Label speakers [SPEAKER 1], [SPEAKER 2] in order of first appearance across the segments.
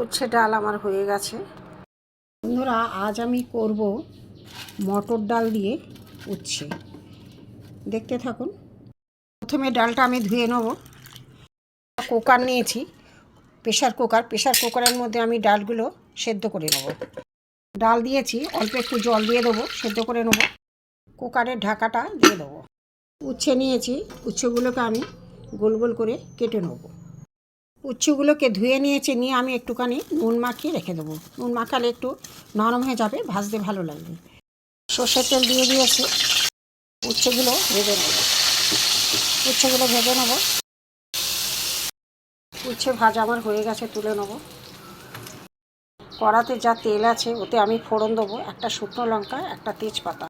[SPEAKER 1] উচ্ছে ডাল আমার হয়ে গেছে। বন্ধুরা, আজ আমি করব মটর ডাল দিয়ে উচ্ছে। দেখতে থাকুন। প্রথমে ডালটা আমি ধুয়ে নেব। কুকার নিয়েছি, প্রেশার কুকারের মধ্যে আমি ডালগুলো সেদ্ধ করে নেব। ডাল দিয়েছি, অল্প একটু জল দিয়ে দেবো, সেদ্ধ করে নেব। কুকারের ঢাকাটা দিয়ে দেবো। উচ্ছে নিয়েছি, উচ্ছেগুলোকে আমি গোল গোল করে কেটে নেব। উচ্ছেগুলোকে ধুয়ে নিয়েছি, নিয়ে আমি একটুখানি নুন মাখিয়ে রেখে দেবো। নুন মাখালে একটু নরম হয়ে যাবে, ভাজতে ভালো লাগবে। সর্ষের তেল দিয়ে দিয়েছি, উচ্ছেগুলো ভেজে নেব। উচ্ছে ভাজা আমার হয়ে গেছে, তুলে নেব। কড়াতে যা তেল আছে ওতে আমি ফোড়ন দেবো, একটা শুকনো লঙ্কা, একটা তেজপাতা,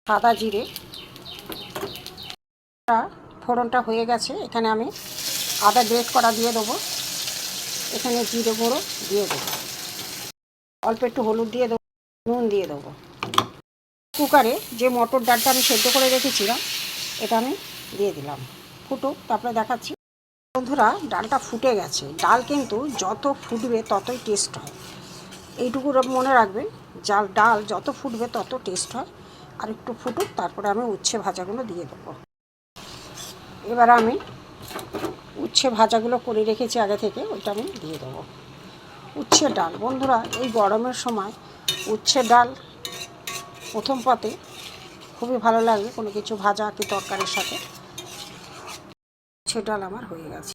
[SPEAKER 1] সাদা জিরে। ফোড়নটা হয়ে গেছে, এখানে আমি আদা গ্রেট করা দিয়ে দেবো। এখানে জিরে গুঁড়ো দিয়ে দেবো, অল্প একটু হলুদ দিয়ে দেবো, নুন দিয়ে দেবো। কুকারে যে মটর ডালটা আমি সেদ্ধ করে রেখেছিলাম এটা আমি দিয়ে দিলাম। ফুটুক, তারপরে দেখাচ্ছি। বন্ধুরা, ডালটা ফুটে গেছে। ডাল কিন্তু যত ফুটবে ততই টেস্ট হয়, এইটুকু মনে রাখবেন। ডাল যত ফুটবে তত টেস্ট হয়। আর একটু ফুটুক, তারপরে আমি উচ্ছে ভাজাগুলো দিয়ে দেবো। এবার আমি উচ্ছে ভাজাগুলো করে রেখেছি আগে থেকে, ওইটা আমি দিয়ে দেবো। উচ্ছে ডাল, বন্ধুরা, এই গরমের সময় উচ্ছে ডাল প্রথম পাতে খুবই ভালো লাগবে কোনো কিছু ভাজা কি তরকারির সাথে। উচ্ছে ডাল আমার হয়ে গেছে।